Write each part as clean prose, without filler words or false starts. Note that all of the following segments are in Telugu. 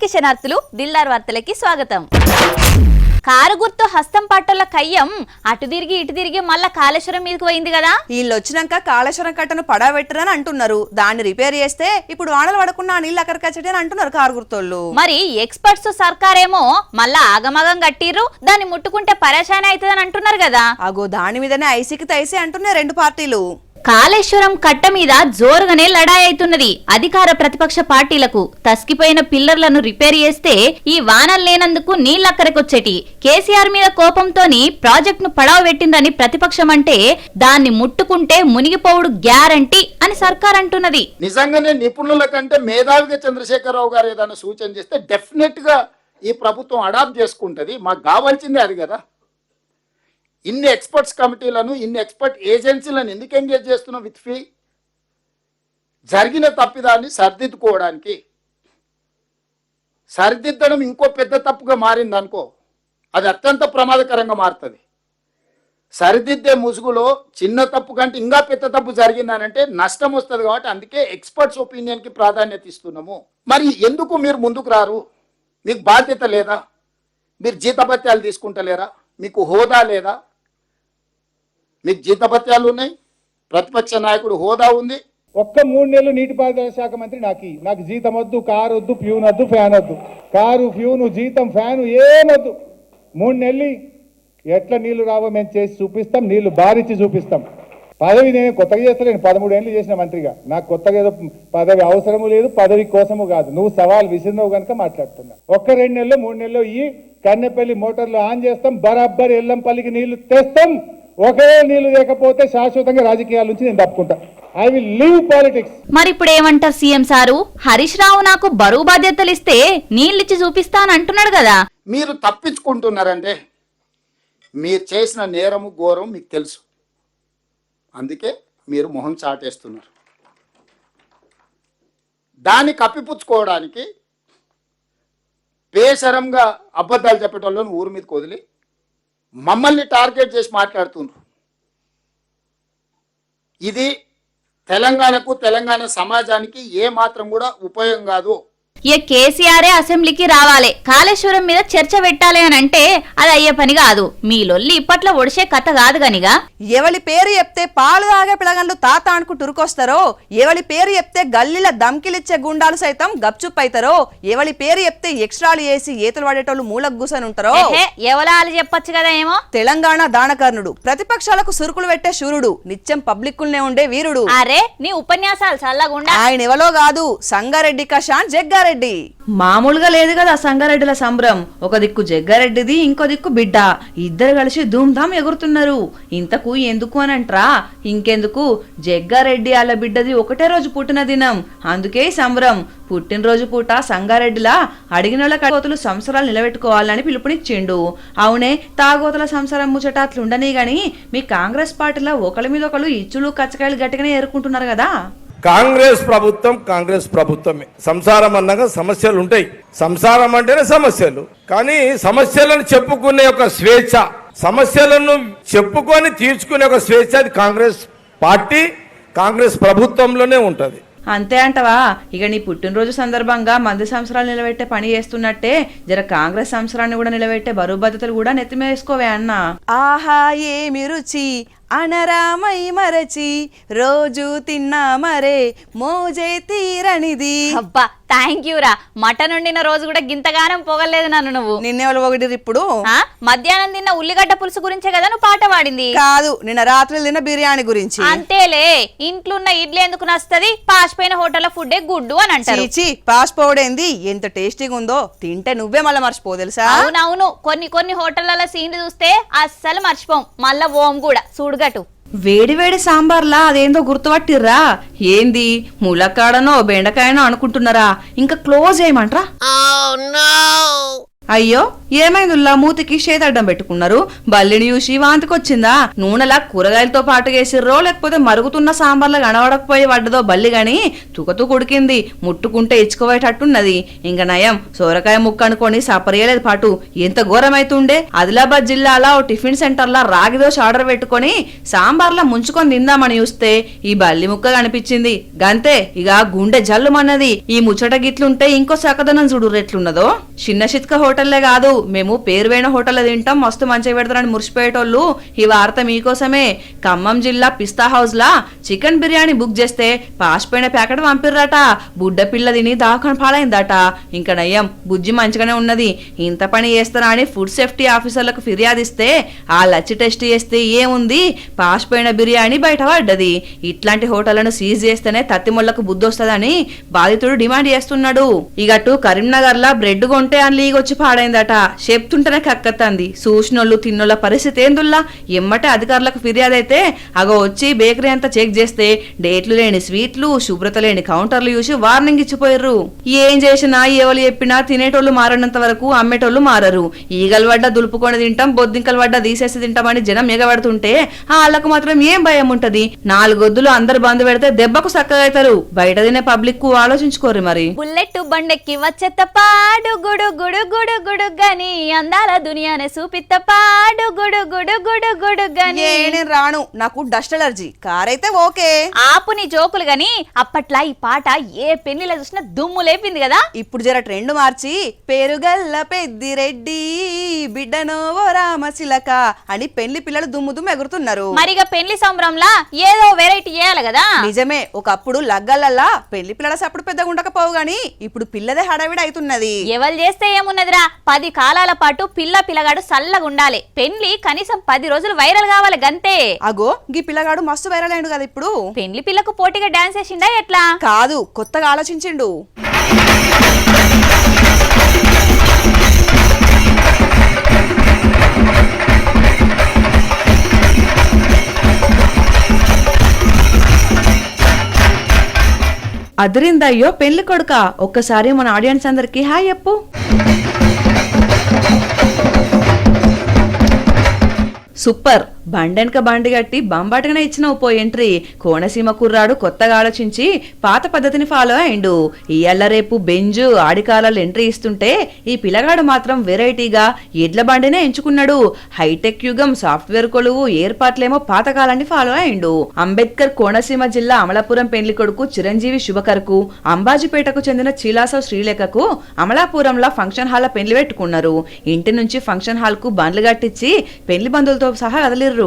అందరికీ శనార్థులు దిల్దార్ వార్తలకి స్వాగతం. కారు గుర్తు హస్తం పట్టల కయ్యం అటు తిరిగి ఇటు తిరిగి మళ్ళా కాళేశ్వరం మీదకి పోయింది కదా. వీళ్ళు వచ్చినాక కాళేశ్వరం కట్టను పడబెట్టరని అంటున్నారు. దాన్ని రిపేర్ చేస్తే ఇప్పుడు వానలు పడకుండా నీళ్ళు అక్కడికి అని అంటున్నారు కారు గుర్తోళ్ళు. మరి ఎక్స్పర్ట్స్ సర్కారేమో మళ్ళా ఆగమగం కట్టిర్రు, దాన్ని ముట్టుకుంటే పరేషాని అవుతుందని అంటున్నారు కదా. అగో దాని మీదనే ఐసీకి తైసే అంటున్నారు రెండు పార్టీలు. కాళేశ్వరం కట్ట మీద జోరుగానే లడాయి అవుతున్నది. అధికార ప్రతిపక్ష పార్టీలకు తస్కిపోయిన పిల్లర్లను రిపేర్ చేస్తే ఈ వానలు లేనందుకు నీళ్లక్కరకొచ్చేటి. కేసీఆర్ మీద కోపంతోని ప్రాజెక్టును పడవ పెట్టిందని ప్రతిపక్షం అంటే దాన్ని ముట్టుకుంటే మునిగిపోవుడు గ్యారంటీ అని సర్కార్ అంటున్నది. నిజంగానే నిపుణుల కంటే మేధావిగా చంద్రశేఖరరావు గారు ఏదైనా సూచన చేస్తే డెఫినెట్ గా ఈ ప్రభుత్వం అడాప్ట్ చేసుకుంటది. మాకు కావాల్సిందే అది కదా. ఇన్ని ఎక్స్పర్ట్స్ కమిటీలను, ఇన్ని ఎక్స్పర్ట్ ఏజెన్సీలను ఎందుకు ఎంగేజ్ చేస్తున్నాం? విత్ ఫీ జరిగిన తప్పిదాన్ని సరిదిద్దుకోవడానికి. సరిదిద్దడం ఇంకో పెద్ద తప్పుగా మారింది అనుకో, అది అత్యంత ప్రమాదకరంగా మారుతుంది. సరిదిద్దే ముసుగులో చిన్న తప్పు కంటే ఇంకా పెద్ద తప్పు జరిగిందనంటే నష్టం వస్తుంది. కాబట్టి అందుకే ఎక్స్పర్ట్స్ ఒపీనియన్కి ప్రాధాన్యత ఇస్తున్నాము. మరి ఎందుకు మీరు ముందుకు రారు? మీకు బాధ్యత లేదా? మీరు జీతభత్యాలు తీసుకుంటలేరా? మీకు హోదా లేదా? మీకు జీతభత్యాలు ఉన్నాయి, ప్రతిపక్ష నాయకుడు హోదా ఉంది. ఒక్క 3 నెలలు నీటిపారుదల శాఖ మంత్రి నాకు జీతం వద్దు, కారు వద్దు, ఫ్యూన్ వద్దు, ఫ్యాన్ వద్దు. కారు, ఫ్యూను, జీతం, ఫ్యాను ఏమొద్దు. 3 నెలలు ఎట్లా నీళ్లు రావో మేము చేసి చూపిస్తాం, నీళ్లు బారిచ్చి చూపిస్తాం. పదవి నేను కొత్తగా చేస్తలేను, 13 ఏళ్ళు చేసిన మంత్రిగా. నాకు కొత్తగా ఏదో పదవి అవసరము లేదు, పదవి కోసము కాదు. నువ్వు సవాల్ విసిరినవు కనుక మాట్లాడుతున్నా. ఒక్క 2 నెలలు 3 నెలలు ఈ కన్నెపల్లి మోటార్లు ఆన్ చేస్తాం, బరాబ్బర్ ఎల్లంపల్లికి నీళ్లు తెస్తాం. ఒకవేళ నీళ్లు లేకపోతే శాశ్వతంగా రాజకీయాల నుంచి నేను తప్పుకుంటా. I will leave politics. మరి ఇప్పుడు ఏమంటారు సీఎం సారు? హరీష్ రావు నాకు బరువు బాధ్యతలు ఇస్తే నీళ్ళిచ్చి చూపిస్తాను అంటున్నాడు కదా. మీరు తప్పించుకుంటున్నారంటే మీరు చేసిన నేరము ఘోరం మీకు తెలుసు. అందుకే మీరు మొహం చాటేస్తున్నారు. దాన్ని కప్పిపుచ్చుకోవడానికి బేసరంగా అబద్ధాలు చెప్పేటోళ్ళని ఊరి మీదకి వదిలి మమ్మల్ని టార్గెట్ చేసి మాట్లాడుతున్నారు. ఇది తెలంగాణకు, తెలంగాణ సమాజానికి ఏ మాత్రం కూడా ఉపయోగం కాదు. ఇక కేసీఆరే అసెంబ్లీకి రావాలి, కాళేశ్వరం మీద చర్చ పెట్టాలి అని అంటే అది అయ్యే పని కాదు. మీ లొల్లి ఇప్పట్లో ఒడిసే కథ కాదు గనిగా. ఎవరి పేరు చెప్తే పాలు తాగే పిల్లగండ్లు తాత అనుకుంటూ ఉరుకొస్తారో, ఎవరి పేరు చెప్తే గల్లీల దమ్కిలిచ్చే గుండాలు సైతం గప్చుప్ అవుతారో, ఎవరి పేరు చెప్తే ఎక్స్ట్రాలు చేసి ఈతలు పడేటోళ్ళు మూలకు కూసని ఉంటారో, ఎవలాలు చెప్పొచ్చు కదా. ఏమో తెలంగాణ దానకర్ణుడు, ప్రతిపక్షాలకు సురుకులు పెట్టే శూరుడు, నిత్యం పబ్లిక్కుల్నే ఉండే వీరుడు. అరే నీ ఉపన్యాసాలు చల్లగుండా. ఆయన ఎవలో కాదు, సంగారెడ్డి కషాన్ జగ్గారెడ్డి. మామూలుగా లేదు కదా సంగారెడ్డిల సంబరం. ఒక దిక్కు జగ్గారెడ్డిది, ఇంకో దిక్కు బిడ్డ, ఇద్దరు కలిసి ధూమ్ధామ్ ఎగురుతున్నారు. ఇంతకు ఎందుకు అనంట్రా? ఇంకెందుకు, జగ్గారెడ్డి వాళ్ళ బిడ్డది ఒకటే రోజు పుట్టిన దినం, అందుకే సంబరం. పుట్టినరోజు పూట సంగారెడ్డిలా అడిగిన వాళ్ళ తాగోతులు సంసారాలు నిలబెట్టుకోవాలని పిలుపునిచ్చిండు. అవునే, తాగోతుల సంసారం ముచ్చట అట్లుండని గాని మీ కాంగ్రెస్ పార్టీలో ఒకరి మీద ఒకరు ఇచ్చులు కచ్చకాయలు గట్టిగానే ఏరుకుంటున్నారు కదా. కాంగ్రెస్ ప్రభుత్వమే. సంసారం అన్నాక సమస్యలు ఉంటాయి. సంసారం అంటేనే సమస్యలు. కానీ సమస్యలను చెప్పుకునే ఒక స్వేచ్ఛ, సమస్యలను చెప్పుకొని తీర్చుకునే ఒక స్వేచ్ఛ అది కాంగ్రెస్ పార్టీ, కాంగ్రెస్ ప్రభుత్వంలోనే ఉంటది. అంతే అంటవా? ఇక నీ పుట్టినరోజు సందర్భంగా మంది సంవత్సరాలు నిలబెట్టే పని చేస్తున్నట్టే జర కాంగ్రెస్ సంవత్సరాన్ని కూడా నిలబెట్టే బరువు బాధ్యతలు కూడా నెత్తిమేసుకోవే అన్న. ఆహా ఏమి రుచి అనరామై మరచి రోజు తిన్నా మరే మోజే తీరనిది. అబ్బా థ్యాంక్ యూ రా. మటన్ వండిన రోజు కూడా గింతగానం పోగలేదు నన్ను నువ్వు. నిన్నెవరు ఒకటి ఇప్పుడు మధ్యాహ్నం తిన్న ఉల్లిగడ్డ పులుసు గురించే కదా నువ్వు పాట పాడింది? కాదు, నిన్న రాత్రి తిన్న బిర్యానీ గురించి. అంతేలే, ఇంట్లో ఉన్న ఇడ్లీ ఎందుకు నచ్చది? పాసిపోయిన హోటల్ ఫుడ్డే గుడ్డు అని అంటారు. పాస్ పోవడేంది, ఎంత టేస్టీగా ఉందో తింటే నువ్వే మళ్ళీ మర్చిపో తెలుసా. అవునవును, కొన్ని హోటళ్లలో సీన్లు చూస్తే అస్సలు మర్చిపోం. మళ్ళా ఓం కూడా చూడుగటు. వేడి వేడి సాంబార్లా అదేందో గుర్తుపట్టిర్రా? ఏంది, ములక్కాడనో బెండకాయనో అనుకుంటున్నారా? ఇంకా క్లోజ్ చేయమంటారా? అయ్యో ఏమైందిలా మూతికి చేతడ్డం పెట్టుకున్నారు బల్లిని చూసి వాంతికొచ్చిందా నూనెలా కూరగాయలతో పాటు వేసిర్రో లేకపోతే మరుగుతున్న సాంబార్లో కనబడకపోయి పడ్డదో బల్లి గాని తుకతూ కుడికింది ముట్టుకుంటే ఇచ్చుకోబోయేటట్టున్నది ఇంక నయం సోరకాయ ముక్క అనుకొని సపరియలేదు పాటు ఎంత ఘోరమైతుండే ఆదిలాబాద్ జిల్లాలో ఓ టిఫిన్ సెంటర్లా రాగి దోశ ఆర్డర్ పెట్టుకొని సాంబార్లా ముంచుకొని తిందామని చూస్తే ఈ బల్లి ముక్క కనిపించింది గంతే ఇక గుండె జల్లుమన్నది ఈ ముచ్చట గిట్లుంటే ఇంకో సకదనం చూడు ఎట్లున్నదో చిన్న చిత్క హోటల్లే కాదు మేము పేరువైన హోటల్లో తింటాం మస్తు మంచిగా పెడతారని మురిసిపోయేటోళ్ళు ఈ వార్త మీకోసమే ఖమ్మం జిల్లా పిస్తా హౌస్ లా చికెన్ బిర్యానీ బుక్ చేస్తే పాసిపోయిన ప్యాకెట్ పంపిర్రట బుడ్డ పిల్ల తిని దాఖన పాలైందట ఇంకా నయ్యం బుజ్జి మంచిగానే ఉన్నది ఇంత పని చేస్తారా అని ఫుడ్ సేఫ్టీ ఆఫీసర్లకు ఫిర్యాదిస్తే ఆ లచ్చి టెస్ట్ చేస్తే ఏముంది పాసిపోయిన బిర్యానీ బయట పడ్డది ఇట్లాంటి హోటళ్లను సీజ్ చేస్తేనే తత్తిమొళ్లకు బుద్ధి వస్తుందని బాధితుడు డిమాండ్ చేస్తున్నాడు ఇగటు కరీంనగర్ లా బ్రెడ్ కొంటే అని లీగొచ్చి పాడైందట చెప్తుంటేనే కక్కత్తంది చూసినోళ్ళు తిన్నోళ్ళ పరిస్థితి ఏందుల్లా ఎమ్మటే అధికారులకు ఫిర్యాదు అయితే అగో వచ్చి బేకరీ అంతా చెక్ చేస్తే డేట్లు లేని స్వీట్లు శుభ్రత లేని కౌంటర్లు చూసి వార్నింగ్ ఇచ్చిపోయారు ఏం చేసినా ఎవరు చెప్పినా తినేటోళ్ళు మారనంత వరకు అమ్మేటోళ్ళు మారరు ఈగలు పడ్డ దులుపుకొని తింటాం బొద్దింకలు పడ్డ తీసేసి తింటామని జనం ఎగబడుతుంటే వాళ్ళకు మాత్రం ఏం భయం ఉంటది నాలుగొద్దులు అందరు బంద్ పెడితే దెబ్బకు చక్కగా అవుతారు బయట తినే పబ్లిక్ కు ఆలోచించుకోరు మరి బుల్లెట్ బండెక్కి వచ్చేత్త పాడు గుడు గుడు గుడు గుడు గని అందాల దునియానే చూపిత్త పాడు గుడు గుడు గుడు గుడు గని నేను రాను నాకు డస్ట్ అలర్జీ కార్ అయితే ఓకే ఆపు నీ జోకులు గని అప్పట్లా ఈ పాట ఏ పెళ్లిలో చూసినా దుమ్ము లేపింది కదా ఇప్పుడు జర ట్రెండ్ మార్చి పేరుగల్ల పెద్దిరెడ్డి బిడ్డనో ఓ రామచిలక అని పెళ్లి పిల్లలు దుమ్ము దుమ్ము ఎగురుతున్నారు మరిగా పెళ్లి సంబరంలా ఏదో వెరైటీ చేయాలి కదా నిజమే ఒకప్పుడు లగ్గల్లల్లా పెళ్లి పిల్లల సప్పుడు పెద్దగా ఉండకపోవు గాని ఇప్పుడు పిల్లదే హడావిడి అవుతున్నది ఎవరు చేస్తే ఏమున్నదిరా 10 కాలాల పాటు పిల్లగాడు సల్లగా ఉండాలి పెళ్లి కనీసం 10 రోజులు వైరల్ కావాలి గంతే అగో గీ పిల్లగాడు మస్తు వైరల్ అయ్యిండు కదా ఇప్పుడు పెళ్లి పిల్లకు పోటీగా డాన్స్ వేసిండా ఎట్లా కాదు కొత్తగా ఆలోచించిండు అదిరిందయ్యో పెళ్లి కొడుక ఒక్కసారి మన ఆడియన్స్ అందరికి హాయ్ చెప్పు సూపర్ బండెనక బండి గట్టి బంబాటగానే ఇచ్చినవు పో ఎంట్రీ కోనసీమ కుర్రాడు కొత్తగా ఆలోచించి పాత పద్ధతిని ఫాలో అయిండు ఇయ్యాల రేపు బెంజు ఆడికాలాలు ఎంట్రీ ఇస్తుంటే ఈ పిల్లగాడు మాత్రం వెరైటీగా ఎడ్ల బండినే ఎంచుకున్నాడు హైటెక్ యుగం సాఫ్ట్వేర్ కొలువు ఏర్పాట్లేమో పాతకాలాన్ని ఫాలో అయిండు అంబేద్కర్ కోనసీమ జిల్లా అమలాపురం పెండ్లి కొడుకు చిరంజీవి శుభకర్కు అంబాజీపేటకు చెందిన చీలాసవ్ శ్రీలేఖకు అమలాపురంలో ఫంక్షన్ హాల్ పెండ్లి పెట్టుకున్నారు ఇంటి నుంచి ఫంక్షన్ హాల్ కు బండ్లు కట్టించి పెళ్లి బంధువులతో సహా కదిలిర్రు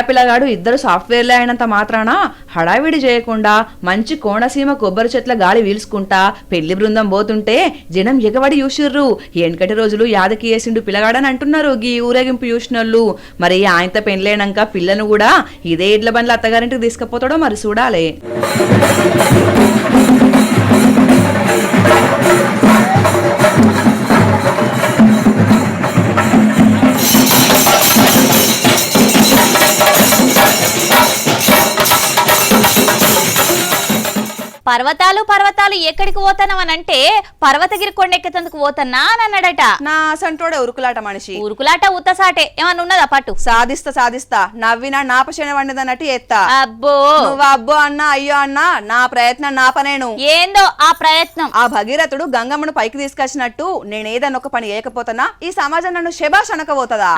పిల్లగాడు ఇద్దరు సాఫ్ట్వేర్లే అయినంత మాత్రాన హడావిడి చేయకుండా మంచి కోనసీమ కొబ్బరి చెట్ల గాలి వీల్చుకుంటా పెళ్లి బృందం పోతుంటే జనం ఎగబడి చూసిర్రు వెనకటి రోజులు యాదకి వేసిండు పిల్లగాడని అంటున్నారు గీ ఊరేగింపు చూసినోళ్ళు మరి ఆయనతో పెళ్లైనాక పిల్లను కూడా ఇదే ఇడ్ల బండ్ల అత్తగారింటికి తీసుకుపోతాడో మరి చూడాలి పర్వతాలు ఎక్కడికి పోతానవనంటే పర్వతగిరి కొండెక్కేందుకు పోతన్నా అని అన్నాడట నా సంటోడే ఉరుకులాట మనిషి ఉరుకులాట ఉత్తసాటే ఏమన్నా ఉన్నదా పట్టు సాధిస్తా నవ్వినా నాపశన వండిదన్నట్టు ఎత్తా అబ్బో నువ్వు అబ్బో అన్నా అయ్యో అన్నా నా ప్రయత్నం నా పనేను ఏందో ఆ ప్రయత్నం ఆ భగీరథుడు గంగమ్మను పైకి తీసుకొచ్చినట్టు నేనేదన్నా ఒక పని చేయకపోతున్నా ఈ సమాజం నన్ను శబాష్ అనకపోతుందా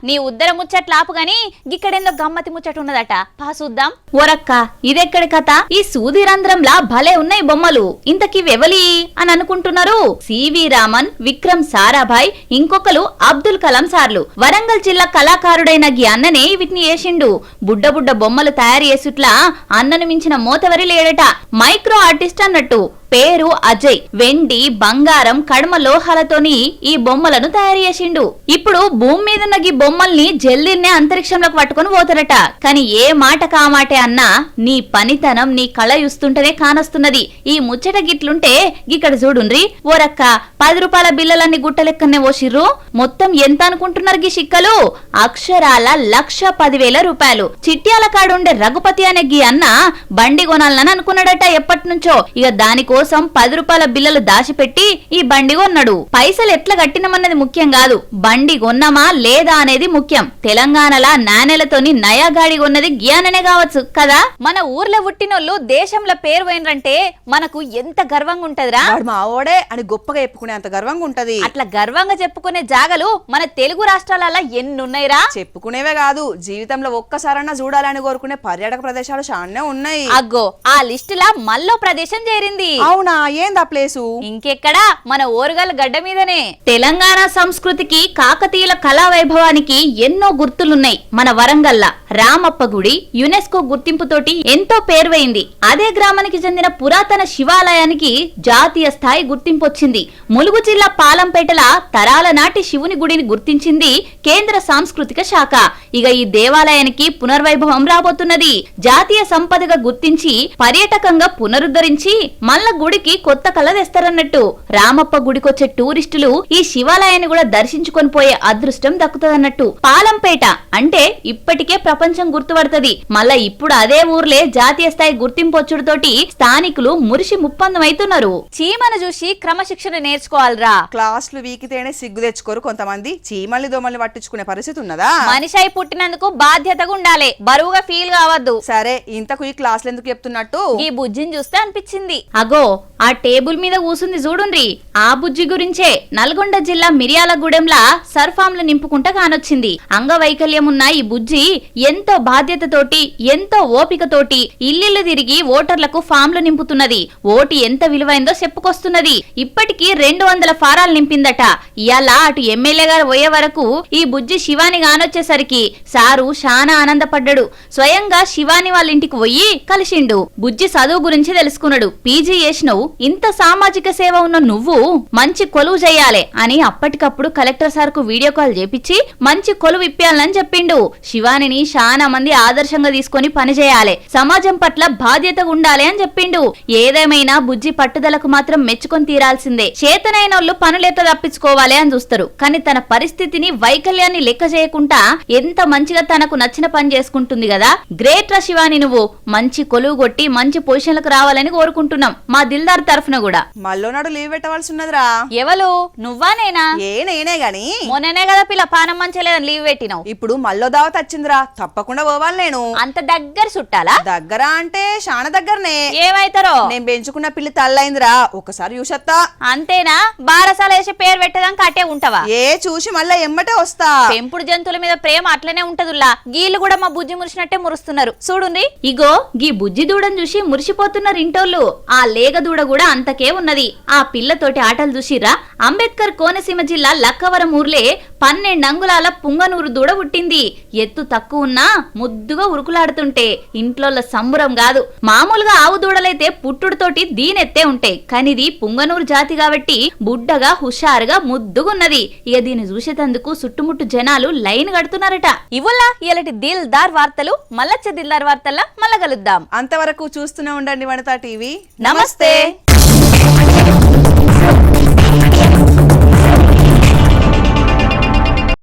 నీ ఉద్దర ముచ్చట్లు ఆపు గాని గిక్కడేందో గమ్మతి ముచ్చట ఉన్నదట పా చూద్దాం ఓరక్క ఇదెక్కడి కథ ఈ సూది రంధ్రంలా భలే ఉన్నాయి బొమ్మలు ఇంతకీ వెవలి అని అనుకుంటున్నారు సివి రామన్ విక్రమ్ సారాభాయ్ ఇంకొకరు అబ్దుల్ కలాం సార్లు వరంగల్ జిల్లా కళాకారుడైన గీ అన్ననే వీటిని వేసిండు బుడ్డ బొమ్మలు తయారు చేసుట్లా అన్నను మించిన మోతవరి లేడట మైక్రో ఆర్టిస్ట్ అన్నట్టు పేరు అజయ్. వెండి, బంగారం, కడమ లోహాలతోని ఈ బొమ్మలను తయారు చేసిండు. ఇప్పుడు భూమి మీద ఉన్న ఈ బొమ్మల్ని జల్దీనే అంతరిక్షంలోకి పట్టుకొని పోతారట. కానీ ఏ మాట కామాటే అన్నా నీ పనితనం, నీ కళ చూస్తుంటేనే కానొస్తున్నది. ఈ ముచ్చట గిట్లుంటే ఇక్కడ చూడుండ్రి. ఓరక్క 10 రూపాయల బిల్లలన్నీ గుట్టలెక్కనే ఓసిర్రు. మొత్తం ఎంత అనుకుంటున్నారు గీ చిక్కలు? అక్షరాల 1,10,000 రూపాయలు. చిట్యాల కాడుండే రఘుపతి అనే గీ అన్న బండి కొనాలని అనుకున్నాడట ఎప్పటి నుంచో. ఇక దానికోసం 10 రూపాయల బిల్లలు దాచిపెట్టి ఈ బండి కొన్నాడు. పైసలు ఎట్లా కట్టినమన్నది ముఖ్యం కాదు, బండి కొన్నామా లేదా అనేది ముఖ్యం. తెలంగాణలా నాణేలతోని నయా గాడి కొన్నది జ్ఞాననే కావచ్చు కదా. మన ఊర్లో పుట్టినోళ్ళు దేశంలో పేరు పోయినరంటే మనకు ఎంత గర్వంగా ఉంటదిరా. వాడు మా ఓడే అని గొప్పగా చెప్పుకునే అంత గర్వంగా ఉంటది. అట్లా గర్వంగా చెప్పుకునే జాగలు మన తెలుగు రాష్ట్రాలలో ఎన్నున్నాయిరా. చెప్పుకునేవే కాదు, జీవితంలో ఒక్కసారన్నా చూడాలని కోరుకునే పర్యాటక ప్రదేశాలు చాలానే ఉన్నాయి. అగ్గో ఆ లిస్టులా మల్లో ప్రదేశం చేరింది. అవునా, ఏందా ప్లేసు? ఇంకెక్కడా మన ఓరుగల్ గడ్డ మీదనే. తెలంగాణ సంస్కృతికి, కాకతీయుల కళా వైభవానికి ఎన్నో గుర్తులున్నాయి. మన వరంగల్ల రామప్ప గుడి యునెస్కో గుర్తింపుతోటి ఎంతో పేరువైంది. అదే గ్రామానికి చెందిన పురాతన శివాలయానికి జాతీయ స్థాయి గుర్తింపు వచ్చింది. ములుగు జిల్లా పాలంపేటల తరాల నాటి శివుని గుడిని గుర్తించింది కేంద్ర సాంస్కృతిక శాఖ. ఇక ఈ దేవాలయానికి పునర్వైభవం రాబోతున్నది. జాతీయ సంపదగా గుర్తించి పర్యాటకంగా పునరుద్ధరించి మళ్ళా గుడికి కొత్త కళ తెస్తారన్నట్టు. రామప్ప గుడికొచ్చే టూరిస్టులు ఈ శివాలయాన్ని కూడా దర్శించుకొని పోయే అదృష్టం దక్కుతుందన్నట్టు. పాలంపేట అంటే ఇప్పటికే ప్రపంచం గుర్తుపడుతుంది. మళ్ళా ఇప్పుడు అదే ఊర్లే జాతీయ స్థాయి గుర్తింపు వచ్చుడుతోటి స్థానికులు మురిసి ముప్పందమైతున్నారు. చీమను చూసి క్రమశిక్షణ నేర్చుకోవాలరా. క్లాసులు వీకితేనే సిగ్గు తెచ్చుకోరు కొంతమంది. చీమల్ని దోమల్ని పట్టించుకునే పరిస్థితి ఉన్నదా? మనిషి అయి పుట్టినందుకు బాధ్యతగా ఉండాలి, బరువుగా ఫీల్ కావద్దు. సరే, ఇంతకు ఈ క్లాసులు ఎందుకు చెప్తున్నట్టు? ఈ బుజ్జిని చూస్తే అనిపించింది. అగో ఆ టేబుల్ మీద కూసుంది చూడుండ్రి, ఆ బుజ్జి గురించే. నల్గొండ జిల్లా మిర్యాలగూడెంలా సర్ఫామ్లు నింపుకుంటా కానొచ్చింది. అంగవైకల్యం ఉన్న ఈ బుజ్జి ఎంతో బాధ్యతతోటి, ఎంతో ఓపికతోటి ఇల్లిల్లు తిరిగి ఓటర్లకు ఫామ్లు నింపుతున్నది. ఓటు ఎంత విలువైందో చెప్పుకొస్తున్నది. ఇప్పటికీ 200 ఫారాలు నింపిందట. ఇయాల అటు ఎమ్మెల్యే గారు పోయే వరకు ఈ బుజ్జి శివాని గానొచ్చేసరికి సారు శానా ఆనందపడ్డాడు. స్వయంగా శివాని వాళ్ళ ఇంటికి పోయి కలిసిండు. బుజ్జి చదువు గురించి తెలుసుకున్నాడు. పీజీ చేసినవు, ఇంత సామాజిక సేవ ఉన్న నువ్వు మంచి కొలువు చేయాలి అని అప్పటికప్పుడు కలెక్టర్ సార్ కు వీడియో కాల్ చేపించి మంచి కొలువు ఇప్పాలని చెప్పిండు. శివానిని శానా మంది ఆదర్శంగా తీసుకొని పనిచేయాలి, సమాజం పట్ల బాధ్యతగా ఉండాలి అని చెప్పిండు. ఏదేమైనా బుజ్జి పట్టుదలకు మాత్రం మెచ్చుకొని తీరాల్సిందే. చేతనైనోళ్ళు పనులెత్త తప్పించుకోవాలి అని చూస్తారు, కానీ తన పరిస్థితిని, వైకల్యాన్ని లెక్క చేయకుండా ఎంత మంచిగా తనకు నచ్చిన పని చేసుకుంటుంది కదా. గ్రేట్ రా శివాని, నువ్వు మంచి కొలువు కొట్టి మంచి పొజిషన్లకు రావాలని కోరుకుంటున్నాం మా దిల్దార్ తరఫున కూడా. మల్లోనాడు లీవ్ పెట్టవలసి ఉన్నదిరా. ఎవరు, నువ్వా నేనా? నేనే గాని మొన్ననే కదా పిల్ల పానం మంచిలేదని లీవ్ పెట్టినావు. ఇప్పుడు మల్లో దావత్ వచ్చిందిరా, తప్పకుండా పోవాలి నేను. అంత దగ్గర చుట్టాలా? దగ్గర అంటే చాలా దగ్గరనే. ఏమైతారో? నేను పెంచుకున్న పిల్లి తల్లైందిరా, ఒకసారి చూసత్తా. అంతేనా? బారసాల వేసి పేరు పెట్టదాం కట్టే ఉంటావా? చూసి మళ్ళా ఎమ్మటే వస్తా. పెంపుడు జంతువుల మీద ప్రేమ అట్లనే ఉంటదుల్లా. గీళ్ళు కూడా మా బుజ్జి మురిసినట్టే మురుస్తున్నారు చూడుండి. ఇగో గీ బుజ్జి దూడను చూసి మురిసిపోతున్నారు ఇంటోళ్ళు. ఆ లేగ దూడ కూడా అంతకే ఉన్నది. ఆ పిల్లతోటి ఆటలు చూసిరా. అంబేద్కర్ కోనసీమ జిల్లా లక్కవరం ఊర్లే 12 అంగుళాల పుంగనూరు దూడ పుట్టింది. ఎత్తు తక్కువ ఉన్నా ముద్దుగా ఉరుకులాడుతుంటే ఇంట్లో సంబురం కాదు. మామూలుగా ఆవు దూడలైతే పుట్టుడుతోటి దీనెత్తే ఉంటాయి, కానీ ఇది పుంగనూరు జాతి కాబట్టి బుడ్డగా హుషారుగా ముద్దుగున్నది. ఇక దీన్ని చూసేటందుకు చుట్టుముట్టు జనాలు లైన్ కడుతున్నారట. ఇవల్లా ఇలాంటి దిల్దార్ వార్తలు మళ్ళొచ్చే దిల్దార్ వార్తల్లా మళ్ళా కలుద్దాం. అంతవరకు చూస్తూనే ఉండండి వనితా టీవీ. నమస్తే.